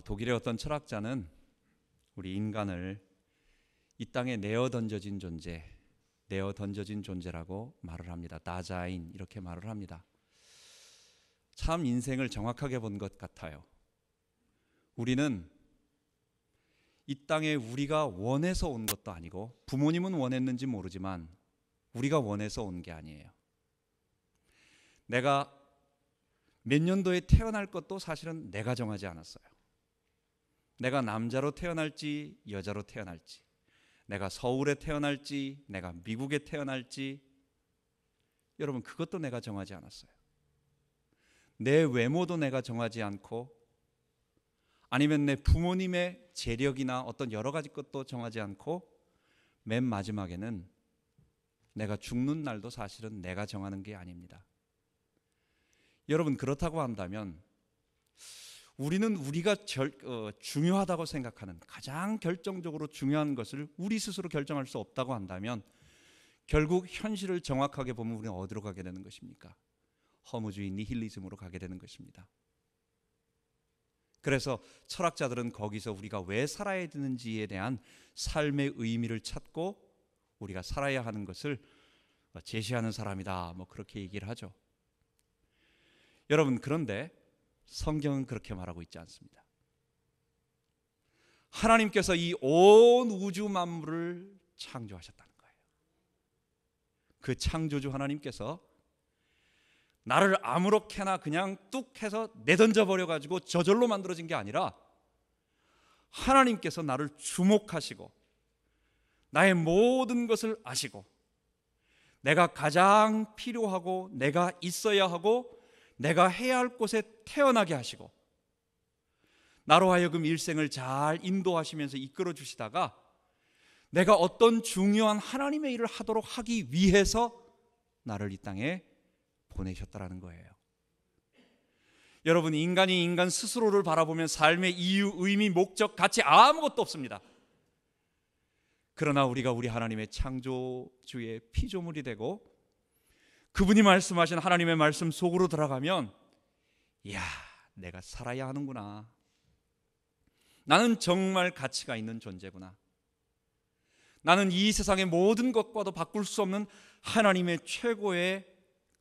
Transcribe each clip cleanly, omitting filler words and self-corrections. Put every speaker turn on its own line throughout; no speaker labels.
독일의 어떤 철학자는 우리 인간을 이 땅에 내어 던져진 존재라고 말을 합니다. 다자인 이렇게 말을 합니다. 참 인생을 정확하게 본 것 같아요. 우리는 이 땅에 우리가 원해서 온 것도 아니고, 부모님은 원했는지 모르지만 우리가 원해서 온 게 아니에요. 내가 몇 년도에 태어날 것도 사실은 내가 정하지 않았어요. 내가 남자로 태어날지 여자로 태어날지, 내가 서울에 태어날지 내가 미국에 태어날지, 여러분 그것도 내가 정하지 않았어요. 내 외모도 내가 정하지 않고, 아니면 내 부모님의 재력이나 어떤 여러 가지 것도 정하지 않고, 맨 마지막에는 내가 죽는 날도 사실은 내가 정하는 게 아닙니다. 여러분 그렇다고 한다면 우리는 우리가 중요하다고 생각하는, 가장 결정적으로 중요한 것을 우리 스스로 결정할 수 없다고 한다면 결국 현실을 정확하게 보면 우리는 어디로 가게 되는 것입니까? 허무주의 니힐리즘으로 가게 되는 것입니다. 그래서 철학자들은 거기서 우리가 왜 살아야 되는지에 대한 삶의 의미를 찾고 우리가 살아야 하는 것을 제시하는 사람이다, 그렇게 얘기를 하죠. 여러분 그런데 성경은 그렇게 말하고 있지 않습니다. 하나님께서 이 온 우주 만물을 창조하셨다는 거예요. 그 창조주 하나님께서 나를 아무렇게나 그냥 뚝 해서 내던져 버려가지고 저절로 만들어진 게 아니라, 하나님께서 나를 주목하시고 나의 모든 것을 아시고, 내가 가장 필요하고 내가 있어야 하고 내가 해야 할 곳에 태어나게 하시고, 나로 하여금 일생을 잘 인도하시면서 이끌어 주시다가 내가 어떤 중요한 하나님의 일을 하도록 하기 위해서 나를 이 땅에 보내셨다라는 거예요. 여러분 인간이 인간 스스로를 바라보면 삶의 이유, 의미, 목적, 가치 아무것도 없습니다. 그러나 우리가 우리 하나님의 창조주의 피조물이 되고 그분이 말씀하신 하나님의 말씀 속으로 들어가면, 이야, 내가 살아야 하는구나. 나는 정말 가치가 있는 존재구나. 나는 이 세상의 모든 것과도 바꿀 수 없는 하나님의 최고의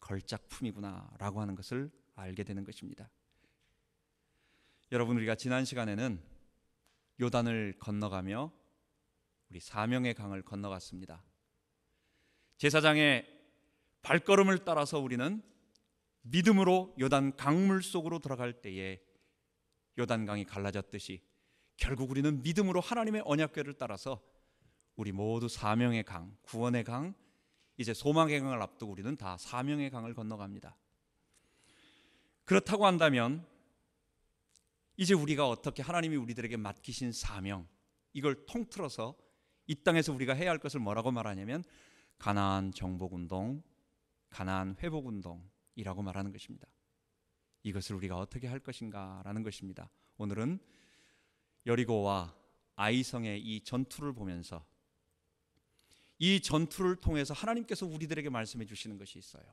걸작품이구나 라고 하는 것을 알게 되는 것입니다. 여러분 우리가 지난 시간에는 요단을 건너가며 우리 사명의 강을 건너갔습니다. 제사장의 발걸음을 따라서 우리는 믿음으로 요단 강물 속으로 들어갈 때에 요단강이 갈라졌듯이 결국 우리는 믿음으로 하나님의 언약궤를 따라서 우리 모두 사명의 강, 구원의 강, 이제 소망의 강을 앞두고 우리는 다 사명의 강을 건너갑니다. 그렇다고 한다면 이제 우리가 어떻게 하나님이 우리들에게 맡기신 사명, 이걸 통틀어서 이 땅에서 우리가 해야 할 것을 뭐라고 말하냐면 가나안 정복운동, 가나안 회복운동이라고 말하는 것입니다. 이것을 우리가 어떻게 할 것인가 라는 것입니다. 오늘은 여리고와 아이성의 이 전투를 보면서 이 전투를 통해서 하나님께서 우리들에게 말씀해 주시는 것이 있어요.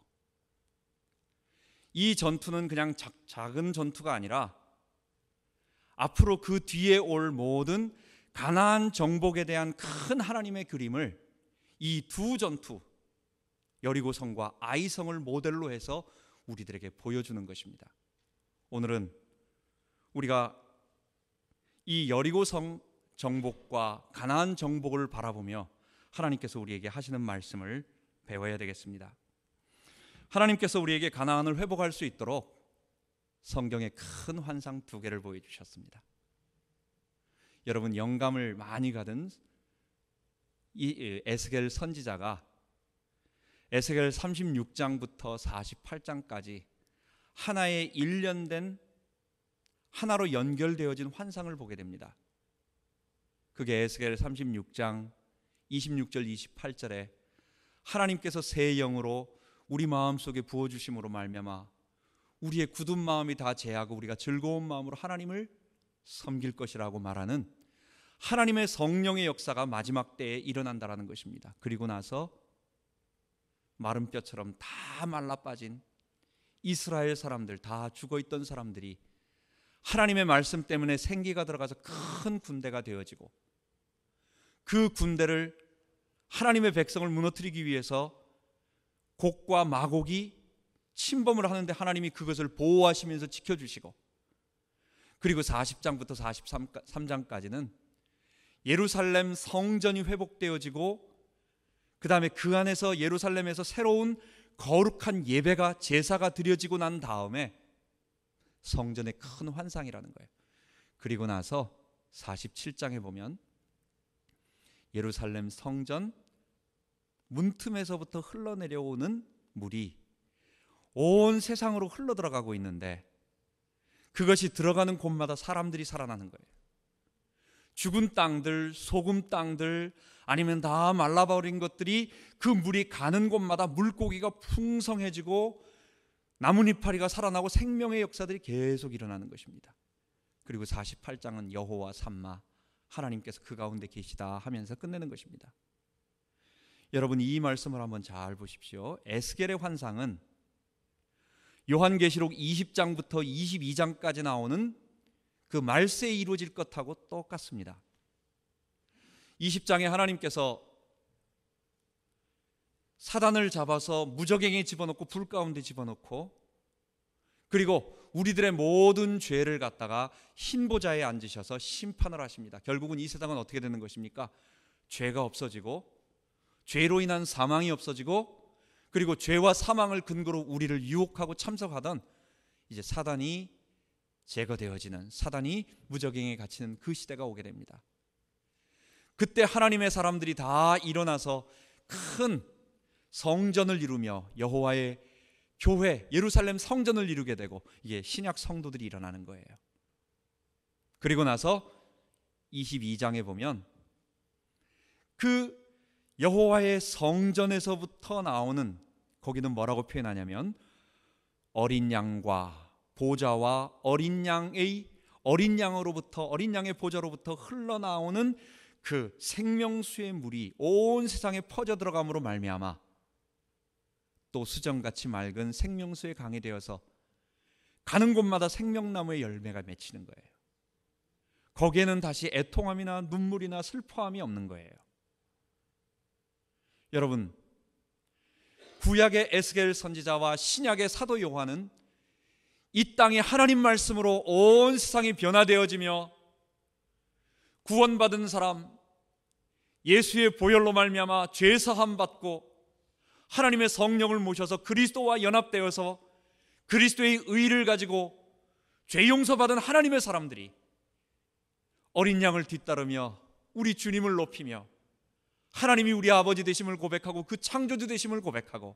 이 전투는 그냥 작은 전투가 아니라 앞으로 그 뒤에 올 모든 가나안 정복에 대한 큰 하나님의 그림을 이 두 전투, 여리고성과 아이성을 모델로 해서 우리들에게 보여주는 것입니다. 오늘은 우리가 이 여리고성 정복과 가나안 정복을 바라보며 하나님께서 우리에게 하시는 말씀을 배워야 되겠습니다. 하나님께서 우리에게 가나안을 회복할 수 있도록 성경에 큰 환상 두 개를 보여주셨습니다. 여러분 영감을 많이 받은 이 에스겔 선지자가 에스겔 36장부터 48장까지 하나의 일련된 하나로 연결되어진 환상을 보게 됩니다. 그게 에스겔 36장 26절 28절에 하나님께서 새 영으로 우리 마음속에 부어주심으로 말미암아 우리의 굳은 마음이 다 제하고 우리가 즐거운 마음으로 하나님을 섬길 것이라고 말하는 하나님의 성령의 역사가 마지막 때에 일어난다라는 것입니다. 그리고 나서 마른 뼈처럼 다 말라 빠진 이스라엘 사람들, 다 죽어있던 사람들이 하나님의 말씀 때문에 생기가 들어가서 큰 군대가 되어지고, 그 군대를 하나님의 백성을 무너뜨리기 위해서 곡과 마곡이 침범을 하는데 하나님이 그것을 보호하시면서 지켜주시고, 그리고 40장부터 43장까지는 예루살렘 성전이 회복되어지고, 그 다음에 그 안에서 예루살렘에서 새로운 거룩한 예배가, 제사가 드려지고 난 다음에 성전의 큰 환상이라는 거예요. 그리고 나서 47장에 보면 예루살렘 성전 문틈에서부터 흘러내려오는 물이 온 세상으로 흘러들어가고 있는데, 그것이 들어가는 곳마다 사람들이 살아나는 거예요. 죽은 땅들, 소금 땅들, 아니면 다 말라버린 것들이 그 물이 가는 곳마다 물고기가 풍성해지고 나뭇이파리가 살아나고 생명의 역사들이 계속 일어나는 것입니다. 그리고 48장은 여호와 삼마, 하나님께서 그 가운데 계시다 하면서 끝내는 것입니다. 여러분, 이 말씀을 한번 잘 보십시오. 에스겔의 환상은 요한계시록 20장부터 22장까지 나오는 그 말세에 이루어질 것하고 똑같습니다. 20장에 하나님께서 사단을 잡아서 무저갱에 집어넣고 불 가운데 집어넣고, 그리고 우리들의 모든 죄를 갖다가 흰 보좌에 앉으셔서 심판을 하십니다. 결국은 이 세상은 어떻게 되는 것입니까? 죄가 없어지고, 죄로 인한 사망이 없어지고, 그리고 죄와 사망을 근거로 우리를 유혹하고 참석하던 이제 사단이 제거되어지는, 사단이 무저갱에 갇히는 그 시대가 오게 됩니다. 그때 하나님의 사람들이 다 일어나서 큰 성전을 이루며 여호와의 교회, 예루살렘 성전을 이루게 되고, 이게 신약 성도들이 일어나는 거예요. 그리고 나서 22장에 보면 그 여호와의 성전에서부터 나오는, 거기는 뭐라고 표현하냐면 어린 양과 보좌와 어린 양의 보좌로부터 흘러나오는 그 생명수의 물이 온 세상에 퍼져 들어감으로 말미암아 또 수정같이 맑은 생명수의 강이 되어서 가는 곳마다 생명나무의 열매가 맺히는 거예요. 거기에는 다시 애통함이나 눈물이나 슬퍼함이 없는 거예요. 여러분, 구약의 에스겔 선지자와 신약의 사도 요한은 이 땅에 하나님 말씀으로 온 세상이 변화되어지며 구원받은 사람, 예수의 보혈로 말미암아 죄 사함 받고 하나님의 성령을 모셔서 그리스도와 연합되어서 그리스도의 의를 가지고 죄 용서받은 하나님의 사람들이 어린 양을 뒤따르며 우리 주님을 높이며 하나님이 우리 아버지 되심을 고백하고 그 창조주 되심을 고백하고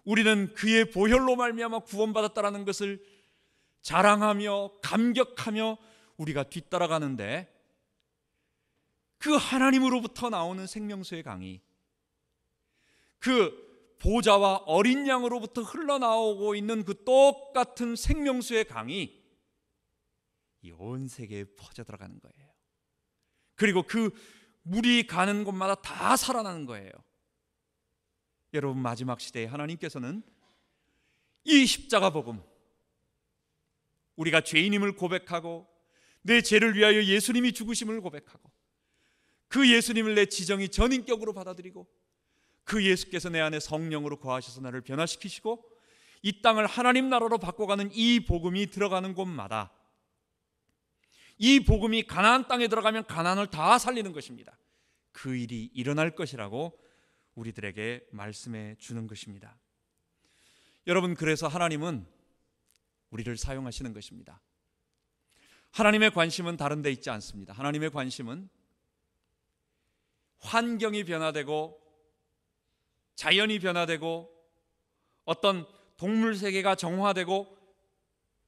우리는 그의 보혈로 말미암아 구원받았다라는 것을 자랑하며 감격하며 우리가 뒤따라가는데, 그 하나님으로부터 나오는 생명수의 강이, 그 보좌와 어린 양으로부터 흘러나오고 있는 그 똑같은 생명수의 강이 이 온 세계에 퍼져 들어가는 거예요. 그리고 그 물이 가는 곳마다 다 살아나는 거예요. 여러분, 마지막 시대에 하나님께서는 이 십자가 복음, 우리가 죄인임을 고백하고 내 죄를 위하여 예수님이 죽으심을 고백하고 그 예수님을 내 지정이 전인격으로 받아들이고 그 예수께서 내 안에 성령으로 거하셔서 나를 변화시키시고 이 땅을 하나님 나라로 바꿔가는 이 복음이 들어가는 곳마다, 이 복음이 가나안 땅에 들어가면 가나안을 다 살리는 것입니다. 그 일이 일어날 것이라고 우리들에게 말씀해 주는 것입니다. 여러분, 그래서 하나님은 우리를 사용하시는 것입니다. 하나님의 관심은 다른 데 있지 않습니다. 하나님의 관심은 환경이 변화되고 자연이 변화되고 어떤 동물 세계가 정화되고,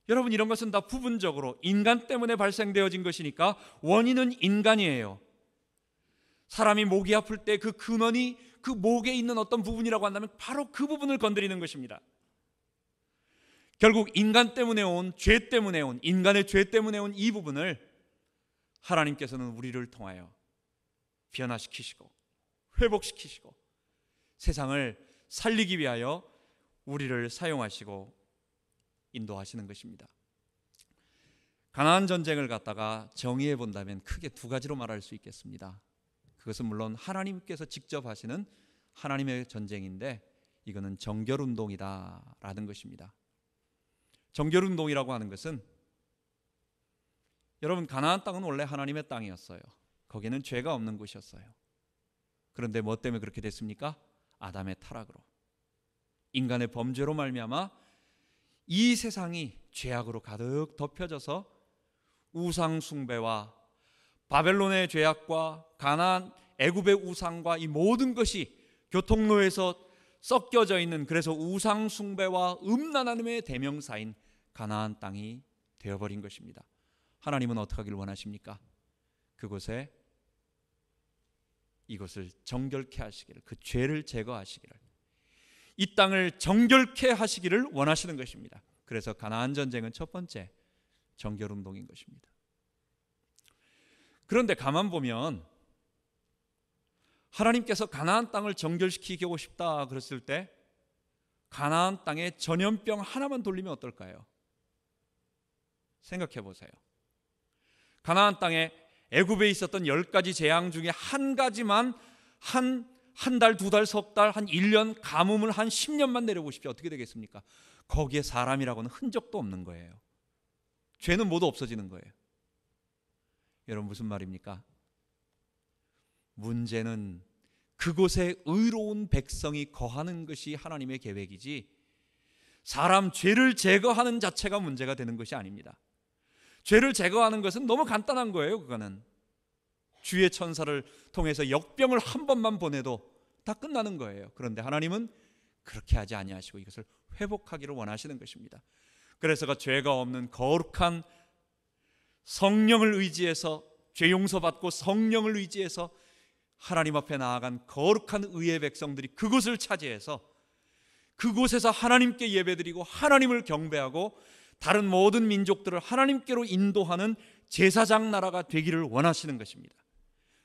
여러분, 이런 것은 다 부분적으로 인간 때문에 발생되어진 것이니까 원인은 인간이에요. 사람이 목이 아플 때 그 근원이 그 목에 있는 어떤 부분이라고 한다면 바로 그 부분을 건드리는 것입니다. 결국 인간 때문에 온, 죄 때문에 온, 인간의 죄 때문에 온 이 부분을 하나님께서는 우리를 통하여 변화시키시고 회복시키시고 세상을 살리기 위하여 우리를 사용하시고 인도하시는 것입니다. 가나안 전쟁을 갖다가 정의해 본다면 크게 두 가지로 말할 수 있겠습니다. 그것은 물론 하나님께서 직접 하시는 하나님의 전쟁인데 이거는 정결운동이다라는 것입니다. 정결운동이라고 하는 것은, 여러분, 가나안 땅은 원래 하나님의 땅이었어요. 거기는 죄가 없는 곳이었어요. 그런데 뭐 때문에 그렇게 됐습니까? 아담의 타락으로, 인간의 범죄로 말미암아 이 세상이 죄악으로 가득 덮여져서 우상 숭배와 바벨론의 죄악과 가나안 애굽의 우상과 이 모든 것이 교통로에서 섞여져 있는, 그래서 우상 숭배와 음란함의 대명사인 가나안 땅이 되어버린 것입니다. 하나님은 어떻게 하기를 원하십니까? 그곳에 이것을 정결케 하시기를, 그 죄를 제거하시기를, 이 땅을 정결케 하시기를 원하시는 것입니다. 그래서 가나안 전쟁은 첫 번째 정결운동인 것입니다. 그런데 가만 보면 하나님께서 가나안 땅을 정결시키고 싶다 그랬을 때 가나안 땅에 전염병 하나만 돌리면 어떨까요? 생각해 보세요. 가나안 땅에 애굽에 있었던 10가지 재앙 중에 한 가지만 한 달, 두 달, 석 달, 한 1년, 가뭄을 한 10년만 내려보십시오. 어떻게 되겠습니까? 거기에 사람이라고는 흔적도 없는 거예요. 죄는 모두 없어지는 거예요. 여러분, 무슨 말입니까? 문제는 그곳에 의로운 백성이 거하는 것이 하나님의 계획이지 사람 죄를 제거하는 자체가 문제가 되는 것이 아닙니다. 죄를 제거하는 것은 너무 간단한 거예요. 그거는 주의 천사를 통해서 역병을 한 번만 보내도 다 끝나는 거예요. 그런데 하나님은 그렇게 하지 아니하시고 이것을 회복하기를 원하시는 것입니다. 그래서 그 죄가 없는 거룩한 성령을 의지해서, 죄 용서받고 성령을 의지해서 하나님 앞에 나아간 거룩한 의의 백성들이 그곳을 차지해서 그곳에서 하나님께 예배드리고 하나님을 경배하고 다른 모든 민족들을 하나님께로 인도하는 제사장 나라가 되기를 원하시는 것입니다.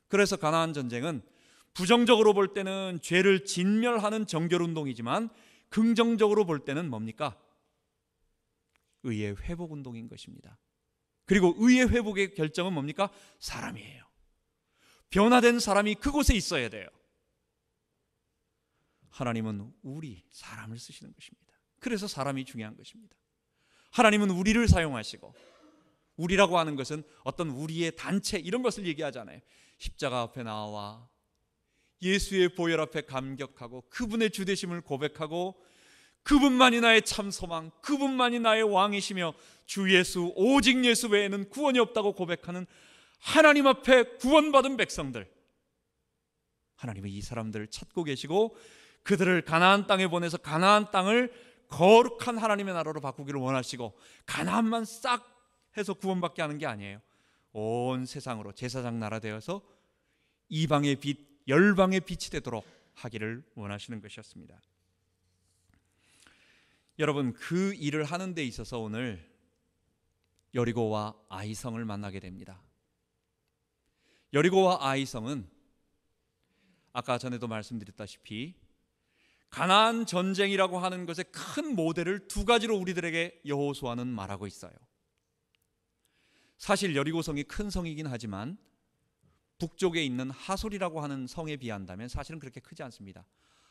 그래서 가나안 전쟁은 부정적으로 볼 때는 죄를 진멸하는 정결운동이지만 긍정적으로 볼 때는 뭡니까? 의의 회복운동인 것입니다. 그리고 의의 회복의 결정은 뭡니까? 사람이에요. 변화된 사람이 그곳에 있어야 돼요. 하나님은 우리 사람을 쓰시는 것입니다. 그래서 사람이 중요한 것입니다. 하나님은 우리를 사용하시고, 우리라고 하는 것은 어떤 우리의 단체 이런 것을 얘기하잖아요. 십자가 앞에 나와 예수의 보혈 앞에 감격하고 그분의 주되심을 고백하고 그분만이 나의 참 소망, 그분만이 나의 왕이시며 주 예수, 오직 예수 외에는 구원이 없다고 고백하는 하나님 앞에 구원받은 백성들, 하나님은 이 사람들을 찾고 계시고 그들을 가나안 땅에 보내서 가나안 땅을 거룩한 하나님의 나라로 바꾸기를 원하시고, 가나안만 싹 해서 구원받게 하는 게 아니에요. 온 세상으로 제사장 나라 되어서 이방의 빛, 열방의 빛이 되도록 하기를 원하시는 것이었습니다. 여러분, 그 일을 하는 데 있어서 오늘 여리고와 아이성을 만나게 됩니다. 여리고와 아이성은 아까 전에도 말씀드렸다시피 가나안 전쟁이라고 하는 것의 큰 모델을 두 가지로 우리들에게 여호수아는 말하고 있어요. 사실 여리고성이 큰 성이긴 하지만 북쪽에 있는 하솔이라고 하는 성에 비한다면 사실은 그렇게 크지 않습니다.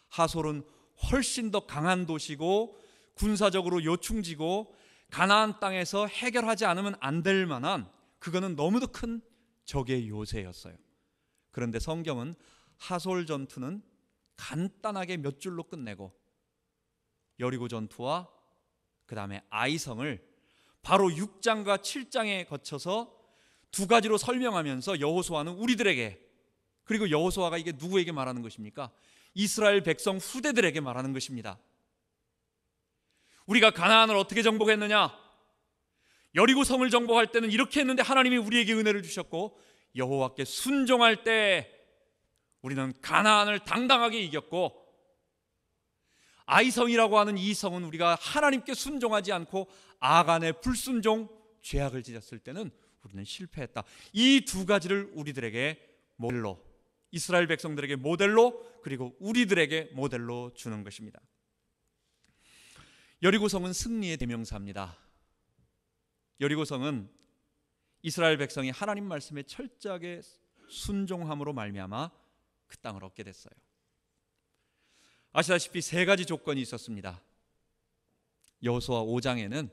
하솔은 훨씬 더 강한 도시고 군사적으로 요충지고 가나안 땅에서 해결하지 않으면 안 될 만한, 그거는 너무도 큰 적의 요새였어요. 그런데 성경은 하솔 전투는 간단하게 몇 줄로 끝내고 여리고 전투와 그 다음에 아이성을 바로 6장과 7장에 거쳐서 두 가지로 설명하면서 여호수아는 우리들에게, 그리고 여호수아가 이게 누구에게 말하는 것입니까? 이스라엘 백성 후대들에게 말하는 것입니다. 우리가 가나안을 어떻게 정복했느냐? 여리고성을 정복할 때는 이렇게 했는데 하나님이 우리에게 은혜를 주셨고, 여호와께 순종할 때 우리는 가나안을 당당하게 이겼고, 아이성이라고 하는 이 성은 우리가 하나님께 순종하지 않고 아간의 불순종, 죄악을 지었을 때는 우리는 실패했다. 이 두 가지를 우리들에게 모델로, 이스라엘 백성들에게 모델로, 그리고 우리들에게 모델로 주는 것입니다. 여리고성은 승리의 대명사입니다. 여리고성은 이스라엘 백성이 하나님 말씀에 철저하게 순종함으로 말미암아 그 땅을 얻게 됐어요. 아시다시피 세 가지 조건이 있었습니다. 여호수아 5장에는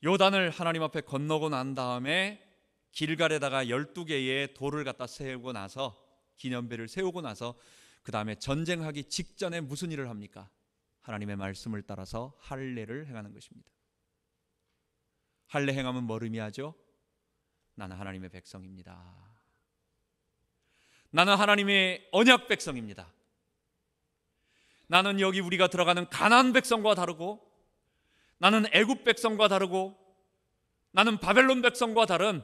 요단을 하나님 앞에 건너고 난 다음에 길갈에다가 12개의 돌을 갖다 세우고 나서, 기념배를 세우고 나서 그 다음에 전쟁하기 직전에 무슨 일을 합니까? 하나님의 말씀을 따라서 할례를 행하는 것입니다. 할례 행함은 뭘 의미하죠? 나는 하나님의 백성입니다. 나는 하나님의 언약 백성입니다. 나는 여기 우리가 들어가는 가나안 백성과 다르고, 나는 애굽 백성과 다르고, 나는 바벨론 백성과 다른,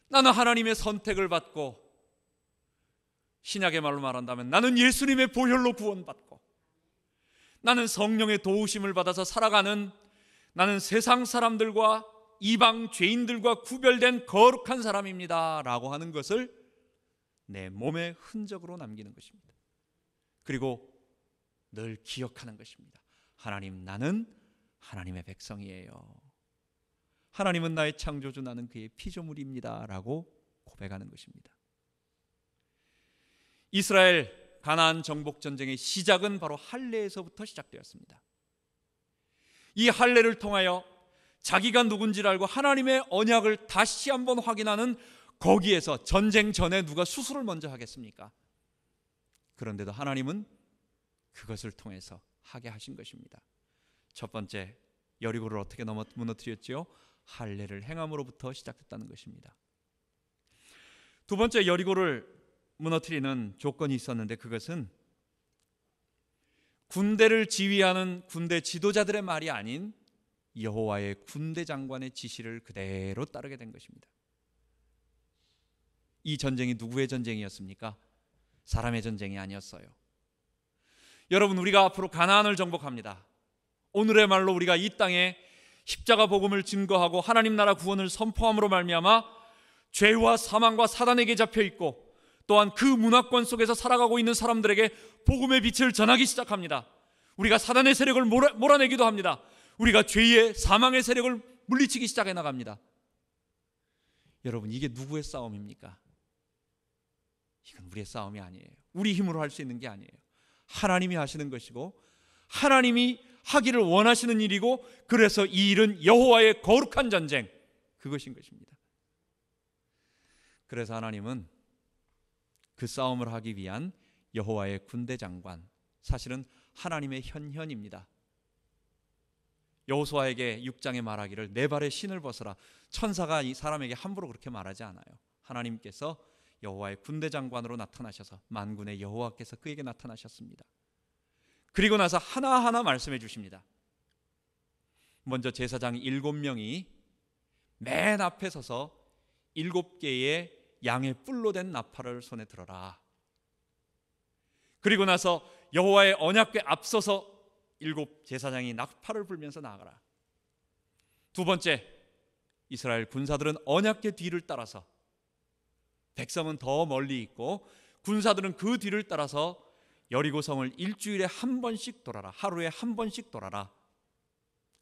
나는 하나님의 선택을 받고, 신약의 말로 말한다면 나는 예수님의 보혈로 구원받고, 나는 성령의 도우심을 받아서 살아가는, 나는 세상 사람들과 이방 죄인들과 구별된 거룩한 사람입니다 라고 하는 것을 내 몸의 흔적으로 남기는 것입니다. 그리고 늘 기억하는 것입니다. 하나님, 나는 하나님의 백성이에요. 하나님은 나의 창조주, 나는 그의 피조물입니다 라고 고백하는 것입니다. 이스라엘 가나안 정복 전쟁의 시작은 바로 할례에서부터 시작되었습니다. 이 할례를 통하여 자기가 누군지를 알고 하나님의 언약을 다시 한번 확인하는, 거기에서 전쟁 전에 누가 수술을 먼저 하겠습니까? 그런데도 하나님은 그것을 통해서 하게 하신 것입니다. 첫 번째, 여리고를 어떻게 무너뜨렸지요? 할례를 행함으로부터 시작됐다는 것입니다. 두 번째, 여리고를 무너뜨리는 조건이 있었는데, 그것은 군대를 지휘하는 군대 지도자들의 말이 아닌 여호와의 군대 장관의 지시를 그대로 따르게 된 것입니다. 이 전쟁이 누구의 전쟁이었습니까? 사람의 전쟁이 아니었어요. 여러분, 우리가 앞으로 가나안을 정복합니다. 오늘의 말로 우리가 이 땅에 십자가 복음을 증거하고 하나님 나라 구원을 선포함으로 말미암아 죄와 사망과 사단에게 잡혀 있고, 또한 그 문화권 속에서 살아가고 있는 사람들에게 복음의 빛을 전하기 시작합니다. 우리가 사단의 세력을 몰아내기도 합니다. 우리가 죄의 사망의 세력을 물리치기 시작해 나갑니다. 여러분, 이게 누구의 싸움입니까? 이건 우리의 싸움이 아니에요. 우리 힘으로 할 수 있는 게 아니에요. 하나님이 하시는 것이고, 하나님이 하기를 원하시는 일이고, 그래서 이 일은 여호와의 거룩한 전쟁, 그것인 것입니다. 그래서 하나님은 그 싸움을 하기 위한 여호와의 군대 장관, 사실은 하나님의 현현입니다. 여호수아에게 6장에 말하기를 내 발에 신을 벗어라. 천사가 이 사람에게 함부로 그렇게 말하지 않아요. 하나님께서 여호와의 군대 장관으로 나타나셔서, 만군의 여호와께서 그에게 나타나셨습니다. 그리고 나서 하나하나 말씀해 주십니다. 먼저 제사장 7명이 맨 앞에 서서 7개의 양의 뿔로 된 나팔을 손에 들어라. 그리고 나서 여호와의 언약궤 앞서서 7 제사장이 나팔을 불면서 나아가라. 두 번째, 이스라엘 군사들은 언약궤 뒤를 따라서, 백성은 더 멀리 있고 군사들은 그 뒤를 따라서 여리고성을 일주일에 한 번씩 돌아라. 하루에 한 번씩 돌아라.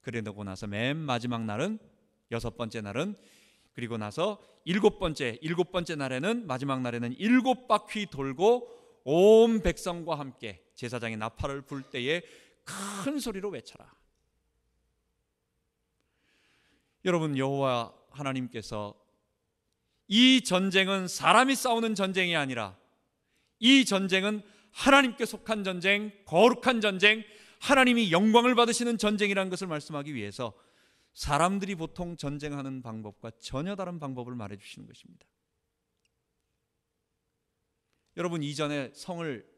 그러고 나서 맨 마지막 날은, 6번째 날은, 그리고 나서 일곱 번째 날에는, 마지막 날에는 7바퀴 돌고 온 백성과 함께 제사장이 나팔을 불 때에 큰 소리로 외쳐라. 여러분, 여호와 하나님께서 이 전쟁은 사람이 싸우는 전쟁이 아니라, 이 전쟁은 하나님께 속한 전쟁, 거룩한 전쟁, 하나님이 영광을 받으시는 전쟁이라는 것을 말씀하기 위해서 사람들이 보통 전쟁하는 방법과 전혀 다른 방법을 말해주시는 것입니다. 여러분, 이전에 성을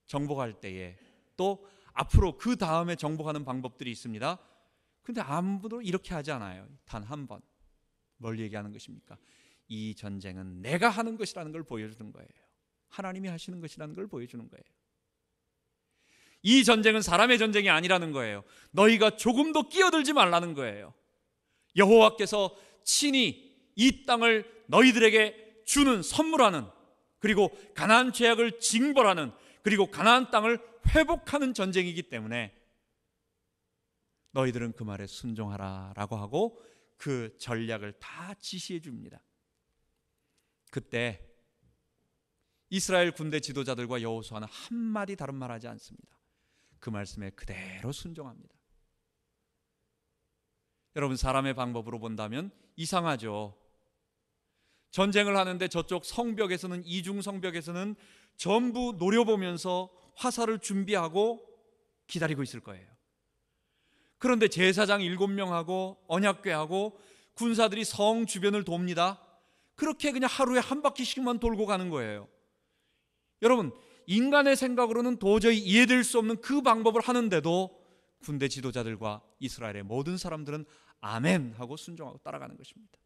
정복할 때에, 또 앞으로 그 다음에 정복하는 방법들이 있습니다. 그런데 아무도 이렇게 하지 않아요. 단 한 번. 뭘 얘기하는 것입니까? 이 전쟁은 내가 하는 것이라는 걸 보여주는 거예요. 하나님이 하시는 것이라는 걸 보여주는 거예요. 이 전쟁은 사람의 전쟁이 아니라는 거예요. 너희가 조금도 끼어들지 말라는 거예요. 여호와께서 친히 이 땅을 너희들에게 주는, 선물하는, 그리고 가나안 죄악을 징벌하는, 그리고 가나안 땅을 회복하는 전쟁이기 때문에 너희들은 그 말에 순종하라 라고 하고, 그 전략을 다 지시해 줍니다. 그때 이스라엘 군대 지도자들과 여호수아는 한마디 다른 말하지 않습니다. 그 말씀에 그대로 순종합니다. 여러분, 사람의 방법으로 본다면 이상하죠. 전쟁을 하는데 저쪽 성벽에서는, 이중 성벽에서는 전부 노려보면서 화살을 준비하고 기다리고 있을 거예요. 그런데 제사장 7명하고 언약궤하고 군사들이 성 주변을 돕니다. 그렇게 그냥 하루에 한 바퀴씩만 돌고 가는 거예요. 여러분, 인간의 생각으로는 도저히 이해될 수 없는 그 방법을 하는데도 군대 지도자들과 이스라엘의 모든 사람들은 아멘 하고 순종하고 따라가는 것입니다.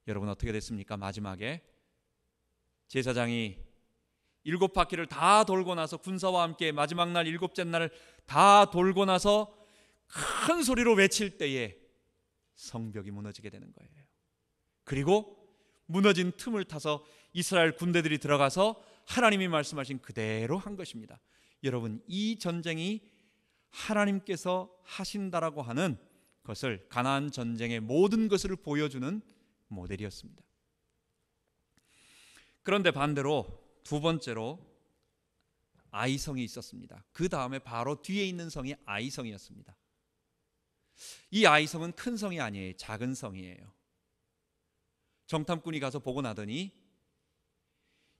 여러분, 어떻게 됐습니까? 마지막에 제사장이 7바퀴를 다 돌고 나서, 군사와 함께 마지막 날 7째 날을 다 돌고 나서 큰 소리로 외칠 때에 성벽이 무너지게 되는 거예요. 그리고 무너진 틈을 타서 이스라엘 군대들이 들어가서 하나님이 말씀하신 그대로 한 것입니다. 여러분, 이 전쟁이 하나님께서 하신다라고 하는 것을, 가나안 전쟁의 모든 것을 보여주는 모델이었습니다. 그런데 반대로 두 번째로 아이성이 있었습니다. 그 다음에 바로 뒤에 있는 성이 아이성이었습니다. 이 아이성은 큰 성이 아니에요. 작은 성이에요. 정탐꾼이 가서 보고 나더니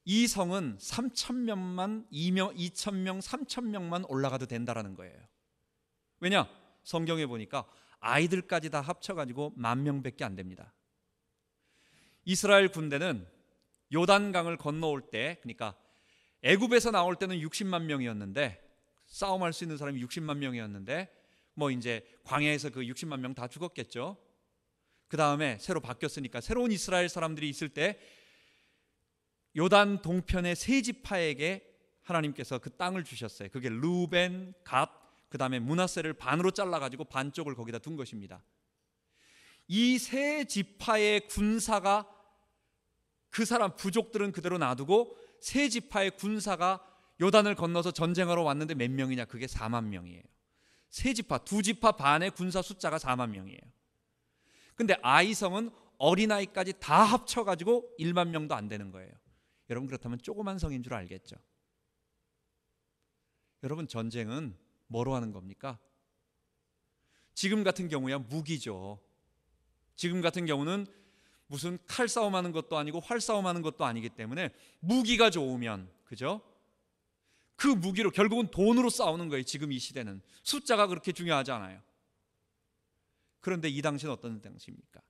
이 성은 3,000명만, 2,000명, 3,000명만 올라가도 된다라는 거예요. 왜냐? 성경에 보니까 아이들까지 다 합쳐가지고 10,000명밖에 안 됩니다. 이스라엘 군대는 요단강을 건너올 때, 그러니까 애굽에서 나올 때는 60만 명이었는데, 싸움할 수 있는 사람이 60만 명이었는데, 뭐 이제 광야에서 그 60만 명 다 죽었겠죠. 그 다음에 새로 바뀌었으니까 새로운 이스라엘 사람들이 있을 때 요단 동편의 세 지파에게 하나님께서 그 땅을 주셨어요. 그게 르우벤, 갓, 그 다음에 므낫세를 반으로 잘라가지고 반쪽을 거기다 둔 것입니다. 이 세 지파의 군사가, 그 사람 부족들은 그대로 놔두고 세 지파의 군사가 요단을 건너서 전쟁하러 왔는데 몇 명이냐? 그게 4만 명이에요. 세 지파, 두 지파 반의 군사 숫자가 4만 명이에요. 근데 아이성은 어린아이까지 다 합쳐가지고 1만 명도 안 되는 거예요. 여러분, 그렇다면 조그만 성인 줄 알겠죠? 여러분, 전쟁은 뭐로 하는 겁니까? 지금 같은 경우야 무기죠. 지금 같은 경우는 무슨 칼싸움하는 것도 아니고 활싸움하는 것도 아니기 때문에 무기가 좋으면, 그죠? 그 무기로 결국은 돈으로 싸우는 거예요. 지금 이 시대는 숫자가 그렇게 중요하지 않아요. 그런데 이 당시는 어떤 당시입니까?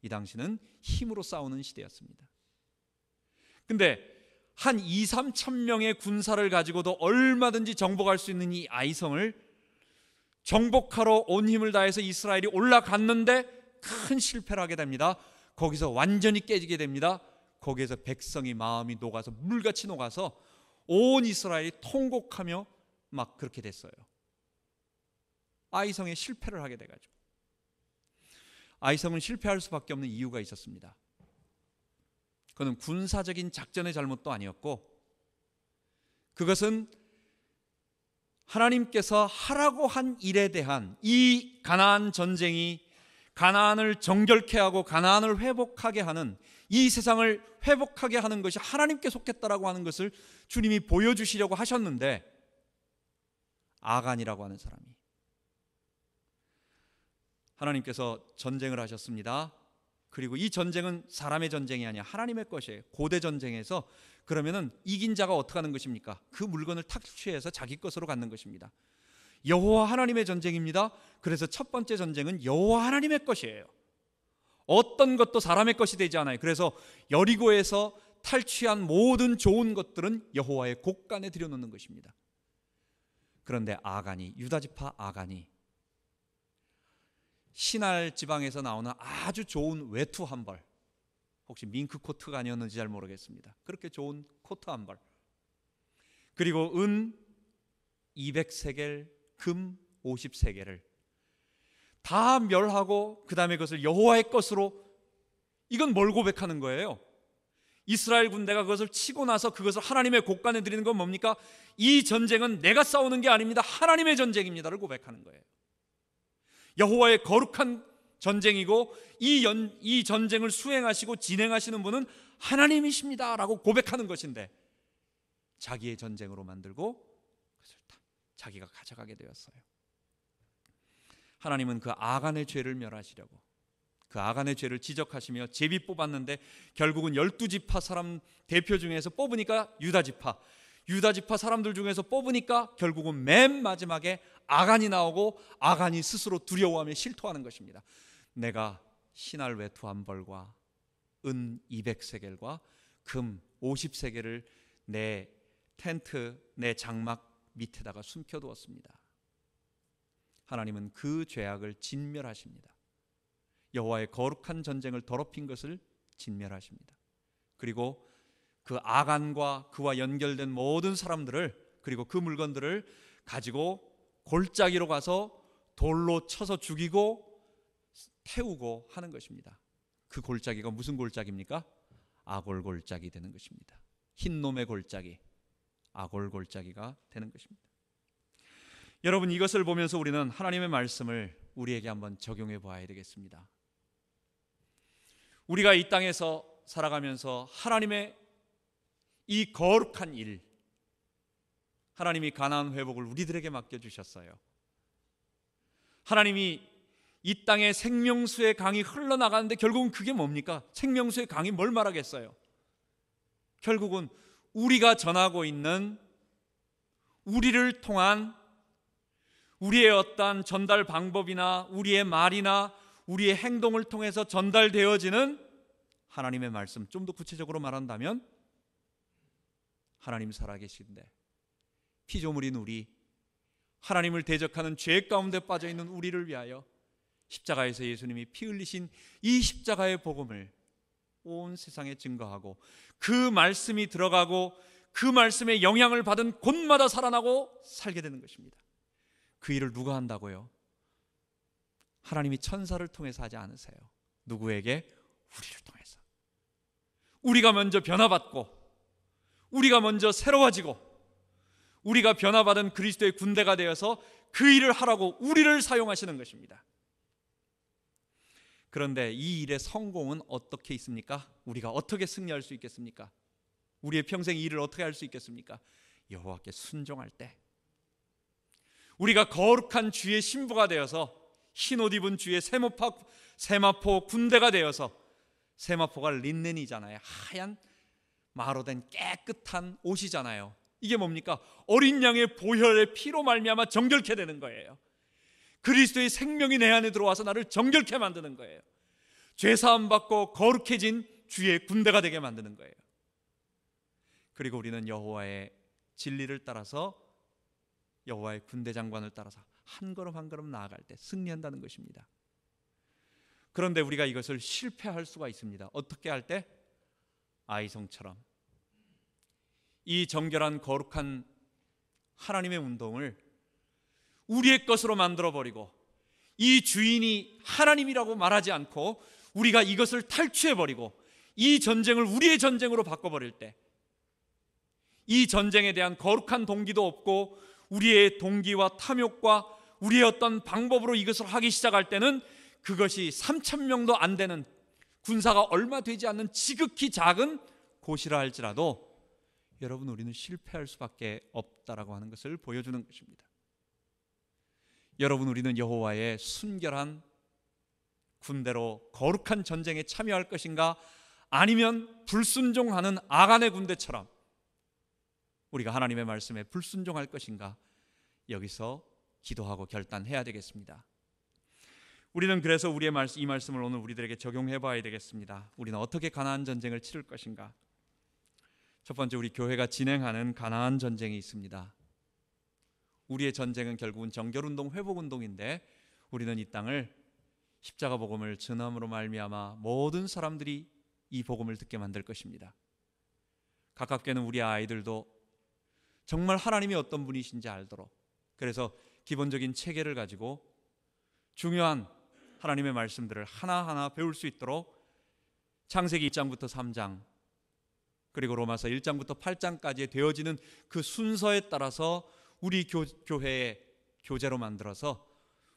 이 당시는 힘으로 싸우는 시대였습니다. 근데 한 2, 3천 명의 군사를 가지고도 얼마든지 정복할 수 있는 이 아이성을 정복하러 온 힘을 다해서 이스라엘이 올라갔는데 큰 실패를 하게 됩니다. 거기서 완전히 깨지게 됩니다. 거기에서 백성이 마음이 녹아서, 물같이 녹아서 온 이스라엘이 통곡하며 막 그렇게 됐어요. 아이성에 실패를 하게 돼가지고. 아이성은 실패할 수밖에 없는 이유가 있었습니다. 그건 군사적인 작전의 잘못도 아니었고, 그것은 하나님께서 하라고 한 일에 대한, 이 가나안 전쟁이 가나안을 정결케 하고 가나안을 회복하게 하는, 이 세상을 회복하게 하는 것이 하나님께 속했다라고 하는 것을 주님이 보여주시려고 하셨는데, 아간이라고 하는 사람이, 하나님께서 전쟁을 하셨습니다. 그리고 이 전쟁은 사람의 전쟁이 아니야 하나님의 것이에요. 고대 전쟁에서 그러면은 이긴 자가 어떻게 하는 것입니까? 그 물건을 탁취해서 자기 것으로 갖는 것입니다. 여호와 하나님의 전쟁입니다. 그래서 첫 번째 전쟁은 여호와 하나님의 것이에요. 어떤 것도 사람의 것이 되지 않아요. 그래서 여리고에서 탈취한 모든 좋은 것들은 여호와의 곳간에 들여놓는 것입니다. 그런데 아간이, 유다지파 아간이 신할 지방에서 나오는 아주 좋은 외투 한 벌, 혹시 밍크 코트가 아니었는지 잘 모르겠습니다. 그렇게 좋은 코트 한 벌, 그리고 은 200세겔, 금 50세겔을 다 멸하고 그 다음에 그것을 여호와의 것으로, 이건 뭘 고백하는 거예요? 이스라엘 군대가 그것을 치고 나서 그것을 하나님의 곳간에 드리는 건 뭡니까? 이 전쟁은 내가 싸우는 게 아닙니다. 하나님의 전쟁입니다를 고백하는 거예요. 여호와의 거룩한 전쟁이고 이 전쟁을 수행하시고 진행하시는 분은 하나님이십니다 라고 고백하는 것인데 자기의 전쟁으로 만들고 그것을 다 자기가 가져가게 되었어요. 하나님은 그 아간의 죄를 멸하시려고 그 아간의 죄를 지적하시며 제비 뽑았는데 결국은 12지파 사람 대표 중에서 뽑으니까 유다지파 사람들 중에서 뽑으니까 결국은 맨 마지막에 아간이 나오고 아간이 스스로 두려워하며 실토하는 것입니다. 내가 신할 외투 한 벌과 은 200세겔과 금 50세겔을 내 텐트 내 장막 밑에다가 숨겨두었습니다. 하나님은 그 죄악을 진멸하십니다. 여호와의 거룩한 전쟁을 더럽힌 것을 진멸하십니다. 그리고 그 아간과 그와 연결된 모든 사람들을 그리고 그 물건들을 가지고 골짜기로 가서 돌로 쳐서 죽이고 태우고 하는 것입니다. 그 골짜기가 무슨 골짜기입니까? 아골 골짜기 되는 것입니다. 흰놈의 골짜기, 아골 골짜기가 되는 것입니다. 여러분, 이것을 보면서 우리는 하나님의 말씀을 우리에게 한번 적용해 보아야 되겠습니다. 우리가 이 땅에서 살아가면서 하나님의 이 거룩한 일, 하나님이 가나안 회복을 우리들에게 맡겨주셨어요. 하나님이 이 땅에 생명수의 강이 흘러나가는데 결국은 그게 뭡니까? 생명수의 강이 뭘 말하겠어요? 결국은 우리가 전하고 있는 우리를 통한 우리의 어떠한 전달 방법이나 우리의 말이나 우리의 행동을 통해서 전달되어지는 하나님의 말씀, 좀 더 구체적으로 말한다면 하나님 살아계신데 피조물인 우리, 하나님을 대적하는 죄 가운데 빠져있는 우리를 위하여 십자가에서 예수님이 피 흘리신 이 십자가의 복음을 온 세상에 증거하고 그 말씀이 들어가고 그 말씀의 영향을 받은 곳마다 살아나고 살게 되는 것입니다. 그 일을 누가 한다고요? 하나님이 천사를 통해서 하지 않으세요. 누구에게? 우리를 통해서. 우리가 먼저 변화받고 우리가 먼저 새로워지고 우리가 변화받은 그리스도의 군대가 되어서 그 일을 하라고 우리를 사용하시는 것입니다. 그런데 이 일의 성공은 어떻게 있습니까? 우리가 어떻게 승리할 수 있겠습니까? 우리의 평생 이 일을 어떻게 할 수 있겠습니까? 여호와께 순종할 때, 우리가 거룩한 주의 신부가 되어서 흰옷 입은 주의 세마포 군대가 되어서, 세마포가 린넨이잖아요. 하얀 마로 된 깨끗한 옷이잖아요. 이게 뭡니까? 어린 양의 보혈의 피로 말미암아 정결케 되는 거예요. 그리스도의 생명이 내 안에 들어와서 나를 정결케 만드는 거예요. 죄사함 받고 거룩해진 주의 군대가 되게 만드는 거예요. 그리고 우리는 여호와의 진리를 따라서, 여호와의 군대 장관을 따라서 한 걸음 한 걸음 나아갈 때 승리한다는 것입니다. 그런데 우리가 이것을 실패할 수가 있습니다. 어떻게 할 때? 아이성처럼 이 정결한 거룩한 하나님의 운동을 우리의 것으로 만들어버리고 이 주인이 하나님이라고 말하지 않고 우리가 이것을 탈취해버리고 이 전쟁을 우리의 전쟁으로 바꿔버릴 때, 이 전쟁에 대한 거룩한 동기도 없고 우리의 동기와 탐욕과 우리의 어떤 방법으로 이것을 하기 시작할 때는 그것이 3,000명도 안 되는, 군사가 얼마 되지 않는 지극히 작은 곳이라 할지라도 여러분, 우리는 실패할 수밖에 없다라고 하는 것을 보여주는 것입니다. 여러분, 우리는 여호와의 순결한 군대로 거룩한 전쟁에 참여할 것인가, 아니면 불순종하는 아간의 군대처럼 우리가 하나님의 말씀에 불순종할 것인가, 여기서 기도하고 결단해야 되겠습니다. 우리는 그래서 이 말씀을 오늘 우리들에게 적용해 봐야 되겠습니다. 우리는 어떻게 가나안 전쟁을 치를 것인가? 첫 번째, 우리 교회가 진행하는 가나안 전쟁이 있습니다. 우리의 전쟁은 결국은 정결운동, 회복운동인데 우리는 이 땅을 십자가 복음을 전함으로 말미암아 모든 사람들이 이 복음을 듣게 만들 것입니다. 가깝게는 우리 아이들도 정말 하나님이 어떤 분이신지 알도록, 그래서 기본적인 체계를 가지고 중요한 하나님의 말씀들을 하나하나 배울 수 있도록 창세기 1장부터 3장 그리고 로마서 1장부터 8장까지 되어지는 그 순서에 따라서 우리 교회의 교재로 만들어서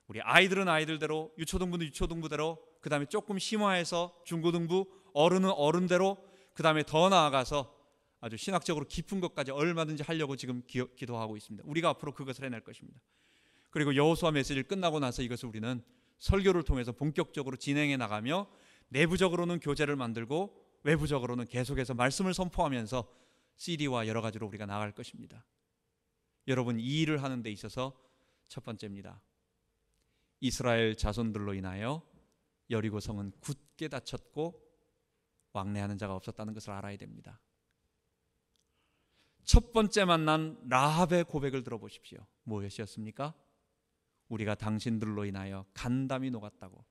우리 아이들은 아이들대로, 유초등부는 유초등부대로, 그 다음에 조금 심화해서 중고등부, 어른은 어른대로, 그 다음에 더 나아가서 아주 신학적으로 깊은 것까지 얼마든지 하려고 지금 기도하고 있습니다. 우리가 앞으로 그것을 해낼 것입니다. 그리고 여호수아 메시지를 끝나고 나서 이것을 우리는 설교를 통해서 본격적으로 진행해 나가며 내부적으로는 교재를 만들고 외부적으로는 계속해서 말씀을 선포하면서 CD와 여러 가지로 우리가 나갈 것입니다. 여러분, 이 일을 하는 데 있어서 첫 번째입니다. 이스라엘 자손들로 인하여 여리고성은 굳게 닫혔고 왕래하는 자가 없었다는 것을 알아야 됩니다. 첫 번째 만난 라합의 고백을 들어보십시오. 무엇이었습니까? 우리가 당신들로 인하여 간담이 녹았다고.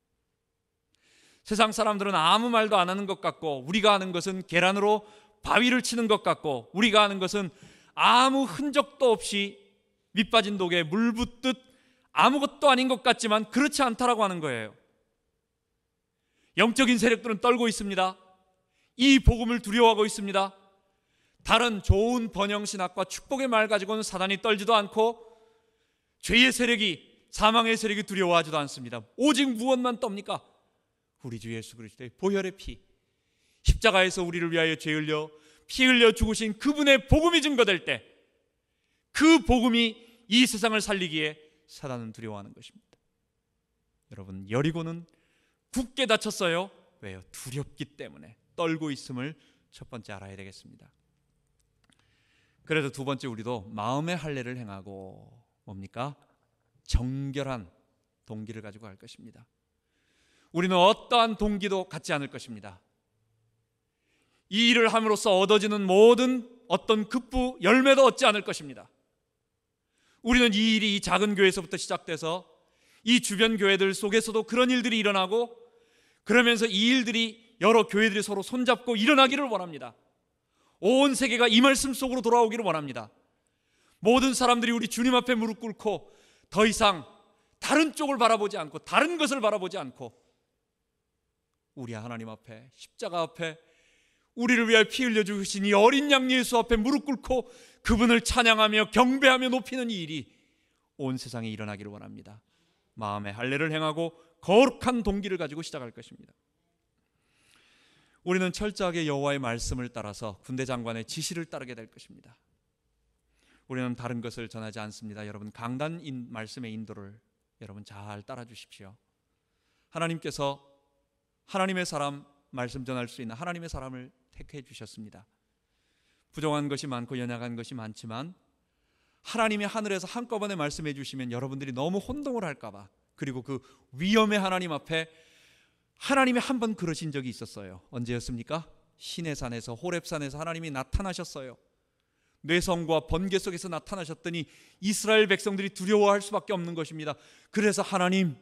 세상 사람들은 아무 말도 안 하는 것 같고, 우리가 하는 것은 계란으로 바위를 치는 것 같고, 우리가 하는 것은 아무 흔적도 없이 밑빠진 독에 물 붓듯 아무것도 아닌 것 같지만 그렇지 않다라고 하는 거예요. 영적인 세력들은 떨고 있습니다. 이 복음을 두려워하고 있습니다. 다른 좋은 번영신학과 축복의 말 가지고는 사단이 떨지도 않고 죄의 세력이, 사망의 세력이 두려워하지도 않습니다. 오직 무엇만 떱니까? 우리 주 예수 그리스도의 보혈의 피, 십자가에서 우리를 위하여 죄 흘려 피 흘려 죽으신 그분의 복음이 증거될 때, 그 복음이 이 세상을 살리기에 사단은 두려워하는 것입니다. 여러분, 여리고는 굳게 닫혔어요. 왜요? 두렵기 때문에 떨고 있음을 첫 번째 알아야 되겠습니다. 그래서 두 번째, 우리도 마음의 할례를 행하고 뭡니까? 정결한 동기를 가지고 갈 것입니다. 우리는 어떠한 동기도 갖지 않을 것입니다. 이 일을 함으로써 얻어지는 모든 어떤 급부 열매도 얻지 않을 것입니다. 우리는 이 일이 이 작은 교회에서부터 시작돼서 이 주변 교회들 속에서도 그런 일들이 일어나고, 그러면서 이 일들이 여러 교회들이 서로 손잡고 일어나기를 원합니다. 온 세계가 이 말씀 속으로 돌아오기를 원합니다. 모든 사람들이 우리 주님 앞에 무릎 꿇고 더 이상 다른 쪽을 바라보지 않고 다른 것을 바라보지 않고 우리 하나님 앞에, 십자가 앞에 우리를 위하여 피 흘려 주신 이 어린 양 예수 앞에 무릎 꿇고 그분을 찬양하며 경배하며 높이는 이 일이 온 세상에 일어나기를 원합니다. 마음의 할례를 행하고 거룩한 동기를 가지고 시작할 것입니다. 우리는 철저하게 여호와의 말씀을 따라서 군대 장관의 지시를 따르게 될 것입니다. 우리는 다른 것을 전하지 않습니다. 여러분, 강단 말씀의 인도를 여러분 잘 따라 주십시오. 하나님께서 하나님의 사람, 말씀 전할 수 있는 하나님의 사람을 택해 주셨습니다. 부정한 것이 많고 연약한 것이 많지만 하나님이 하늘에서 한꺼번에 말씀해 주시면 여러분들이 너무 혼동을 할까 봐, 그리고 그 위험의 하나님 앞에 하나님이 한 번 그러신 적이 있었어요. 언제였습니까? 시내산에서, 호렙산에서 하나님이 나타나셨어요. 뇌성과 번개 속에서 나타나셨더니 이스라엘 백성들이 두려워할 수밖에 없는 것입니다. 그래서 하나님,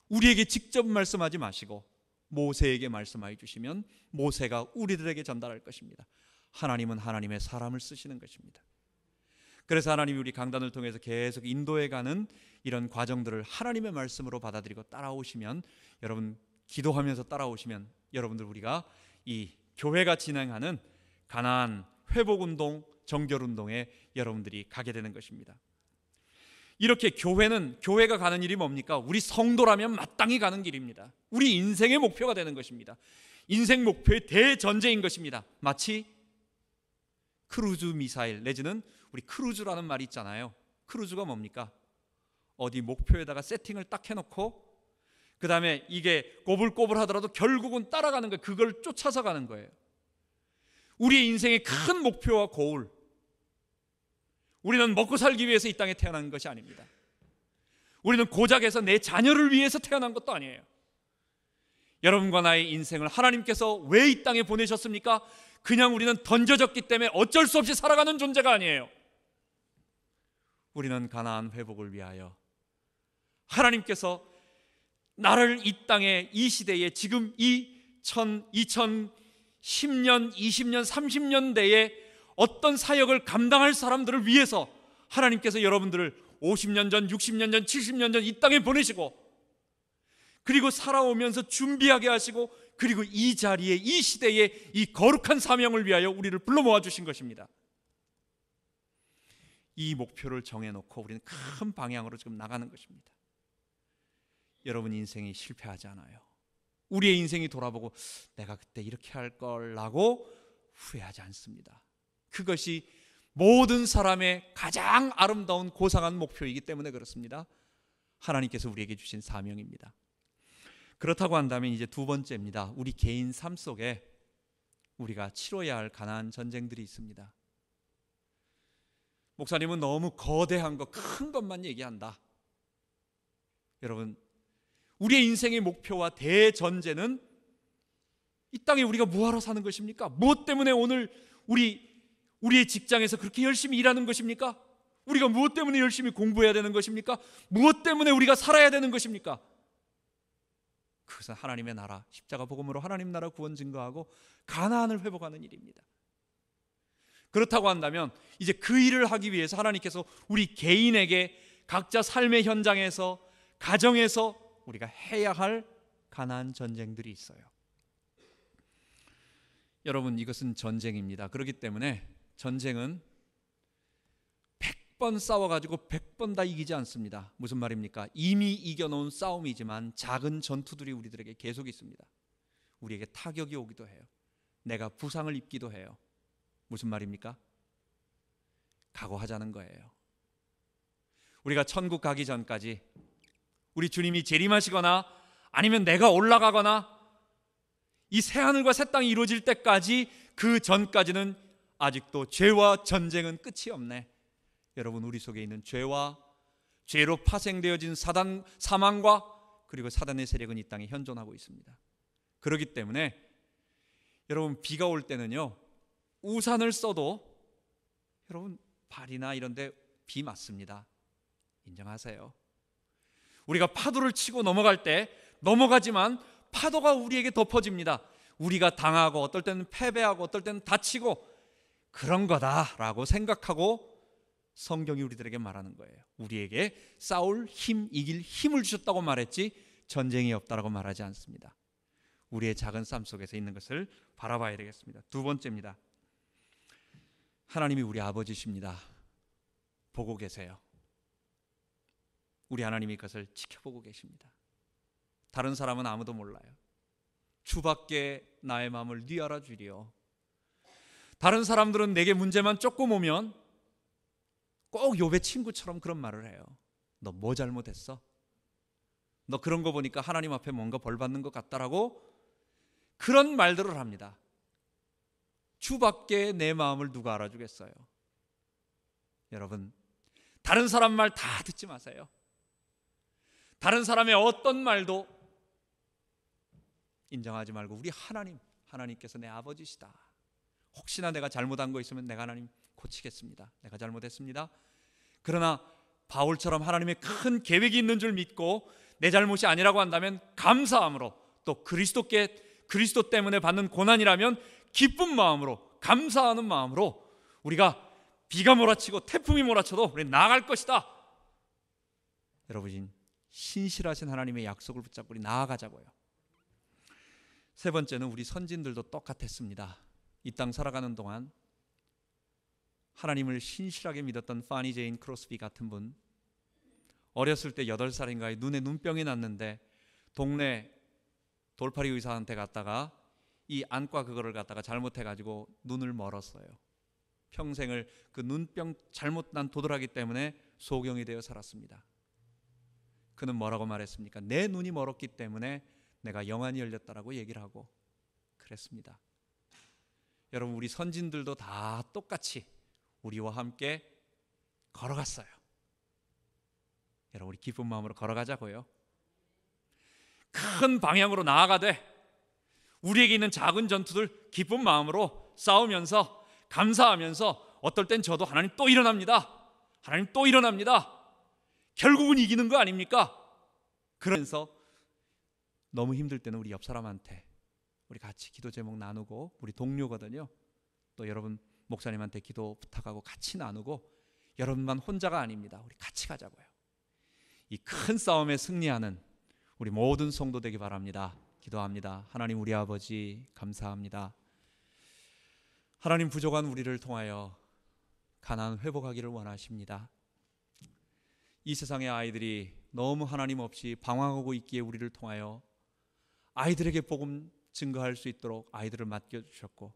우리에게 직접 말씀하지 마시고 모세에게 말씀하여 주시면 모세가 우리들에게 전달할 것입니다. 하나님은 하나님의 사람을 쓰시는 것입니다. 그래서 하나님이 우리 강단을 통해서 계속 인도해가는 이런 과정들을 하나님의 말씀으로 받아들이고 따라오시면, 여러분 기도하면서 따라오시면 여러분들 우리가 이 교회가 진행하는 가나안 회복운동, 정결운동에 여러분들이 가게 되는 것입니다. 이렇게 교회가 가는 일이 뭡니까? 우리 성도라면 마땅히 가는 길입니다. 우리 인생의 목표가 되는 것입니다. 인생 목표의 대전제인 것입니다. 마치 크루즈 미사일 내지는 우리 크루즈라는 말이 있잖아요. 크루즈가 뭡니까? 어디 목표에다가 세팅을 딱 해놓고 그 다음에 이게 꼬불꼬불 하더라도 결국은 따라가는 거예요. 그걸 쫓아서 가는 거예요. 우리의 인생의 큰 목표와 고울, 우리는 먹고 살기 위해서 이 땅에 태어난 것이 아닙니다. 우리는 고작해서 내 자녀를 위해서 태어난 것도 아니에요. 여러분과 나의 인생을 하나님께서 왜 이 땅에 보내셨습니까? 그냥 우리는 던져졌기 때문에 어쩔 수 없이 살아가는 존재가 아니에요. 우리는 가나안 회복을 위하여 하나님께서 나를 이 땅에, 이 시대에, 지금 이 2010년, 20년, 30년대에 어떤 사역을 감당할 사람들을 위해서 하나님께서 여러분들을 50년 전, 60년 전, 70년 전 이 땅에 보내시고, 그리고 살아오면서 준비하게 하시고, 그리고 이 자리에, 이 시대에 이 거룩한 사명을 위하여 우리를 불러 모아주신 것입니다. 이 목표를 정해놓고 우리는 큰 방향으로 지금 나가는 것입니다. 여러분 인생이 실패하지 않아요. 우리의 인생이 돌아보고 내가 그때 이렇게 할 걸라고 후회하지 않습니다. 그것이 모든 사람의 가장 아름다운 고상한 목표이기 때문에 그렇습니다. 하나님께서 우리에게 주신 사명입니다. 그렇다고 한다면 이제 두 번째입니다. 우리 개인 삶 속에 우리가 치러야 할 가나안 전쟁들이 있습니다. 목사님은 너무 거대한 것, 큰 것만 얘기한다. 여러분, 우리의 인생의 목표와 대전제는 이 땅에 우리가 뭐하러 사는 것입니까? 무엇 때문에 오늘 우리의 직장에서 그렇게 열심히 일하는 것입니까? 우리가 무엇 때문에 열심히 공부해야 되는 것입니까? 무엇 때문에 우리가 살아야 되는 것입니까? 그것은 하나님의 나라, 십자가 복음으로 하나님 나라 구원 증거하고 가나안을 회복하는 일입니다. 그렇다고 한다면 이제 그 일을 하기 위해서 하나님께서 우리 개인에게 각자 삶의 현장에서, 가정에서 우리가 해야 할 가나안 전쟁들이 있어요. 여러분, 이것은 전쟁입니다. 그렇기 때문에 전쟁은 100번 싸워가지고 100번 다 이기지 않습니다. 무슨 말입니까? 이미 이겨놓은 싸움이지만 작은 전투들이 우리들에게 계속 있습니다. 우리에게 타격이 오기도 해요. 내가 부상을 입기도 해요. 무슨 말입니까? 각오하자는 거예요. 우리가 천국 가기 전까지 우리 주님이 재림하시거나 아니면 내가 올라가거나 이 새하늘과 새 땅이 이루어질 때까지, 그 전까지는 아직도 죄와 전쟁은 끝이 없네. 여러분, 우리 속에 있는 죄로 파생되어진 사망과 그리고 사단의 세력은 이 땅에 현존하고 있습니다. 그렇기 때문에 여러분, 비가 올 때는요, 우산을 써도 여러분 발이나 이런 데 비 맞습니다. 인정하세요. 우리가 파도를 치고 넘어갈 때 넘어가지만 파도가 우리에게 덮어집니다. 우리가 당하고 어떨 때는 패배하고 어떨 때는 다치고 그런 거다라고 생각하고 성경이 우리들에게 말하는 거예요. 우리에게 싸울 힘, 이길 힘을 주셨다고 말했지 전쟁이 없다라고 말하지 않습니다. 우리의 작은 삶 속에서 있는 것을 바라봐야 되겠습니다. 두 번째입니다. 하나님이 우리 아버지십니다. 보고 계세요. 우리 하나님이 그것을 지켜보고 계십니다. 다른 사람은 아무도 몰라요. 주밖에 나의 마음을 네 알아주리요. 다른 사람들은 내게 문제만 조금 오면 꼭 욥의 친구처럼 그런 말을 해요. 너 뭐 잘못했어? 너 그런 거 보니까 하나님 앞에 뭔가 벌 받는 것 같다라고 그런 말들을 합니다. 주밖에 내 마음을 누가 알아주겠어요? 여러분, 다른 사람 말 다 듣지 마세요. 다른 사람의 어떤 말도 인정하지 말고 우리 하나님께서 내 아버지시다. 혹시나 내가 잘못한 거 있으면 내가 하나님 고치겠습니다. 내가 잘못했습니다. 그러나 바울처럼 하나님의 큰 계획이 있는 줄 믿고 내 잘못이 아니라고 한다면 감사함으로, 또 그리스도 때문에 받는 고난이라면 기쁜 마음으로, 감사하는 마음으로 우리가 비가 몰아치고 태풍이 몰아쳐도 우리 나아갈 것이다. 여러분, 신실하신 하나님의 약속을 붙잡고 우리 나아가자고요. 세 번째는 우리 선진들도 똑같았습니다. 이 땅 살아가는 동안 하나님을 신실하게 믿었던 파니 제인 크로스비 같은 분, 어렸을 때 8살인가에 눈에 눈병이 났는데 동네 돌팔이 의사한테 갔다가 이 안과 그거를 갖다가 잘못해가지고 눈을 멀었어요. 평생을 그 눈병 잘못 난 도드라기 때문에 소경이 되어 살았습니다. 그는 뭐라고 말했습니까? 내 눈이 멀었기 때문에 내가 영안이 열렸다라고 얘기를 하고 그랬습니다. 여러분, 우리 선진들도 다 똑같이 우리와 함께 걸어갔어요. 여러분, 우리 기쁜 마음으로 걸어가자고요. 큰 방향으로 나아가되 우리에게 있는 작은 전투들 기쁜 마음으로 싸우면서 감사하면서, 어떨 땐 저도 하나님 또 일어납니다. 하나님 또 일어납니다. 결국은 이기는 거 아닙니까? 그러면서 너무 힘들 때는 우리 옆 사람한테 우리 같이 기도 제목 나누고, 우리 동료거든요. 또 여러분 목사님한테 기도 부탁하고 같이 나누고, 여러분만 혼자가 아닙니다. 우리 같이 가자고요. 이 큰 싸움에 승리하는 우리 모든 성도 되기 바랍니다. 기도합니다. 하나님, 우리 아버지 감사합니다. 하나님, 부족한 우리를 통하여 가나안 회복하기를 원하십니다. 이 세상의 아이들이 너무 하나님 없이 방황하고 있기에 우리를 통하여 아이들에게 복음 증거할 수 있도록 아이들을 맡겨주셨고,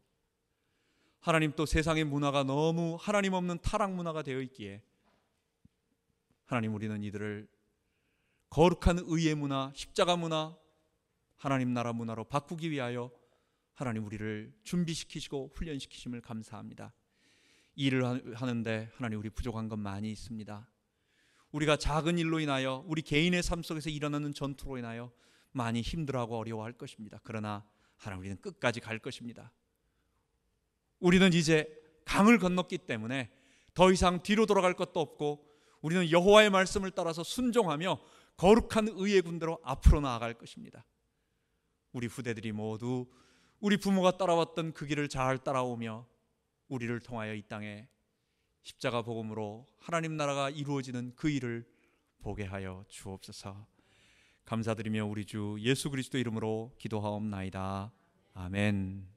하나님 또 세상의 문화가 너무 하나님 없는 타락 문화가 되어 있기에 하나님 우리는 이들을 거룩한 의의 문화, 십자가 문화, 하나님 나라 문화로 바꾸기 위하여 하나님 우리를 준비시키시고 훈련시키심을 감사합니다. 이 일을 하는데 하나님 우리 부족한 건 많이 있습니다. 우리가 작은 일로 인하여 우리 개인의 삶 속에서 일어나는 전투로 인하여 많이 힘들어하고 어려워할 것입니다. 그러나 하나님 우리는 끝까지 갈 것입니다. 우리는 이제 강을 건넜기 때문에 더 이상 뒤로 돌아갈 것도 없고 우리는 여호와의 말씀을 따라서 순종하며 거룩한 의의 군대로 앞으로 나아갈 것입니다. 우리 후대들이 모두 우리 부모가 따라왔던 그 길을 잘 따라오며 우리를 통하여 이 땅에 십자가 복음으로 하나님 나라가 이루어지는 그 일을 보게 하여 주옵소서. 감사드리며 우리 주 예수 그리스도 이름으로 기도하옵나이다. 아멘.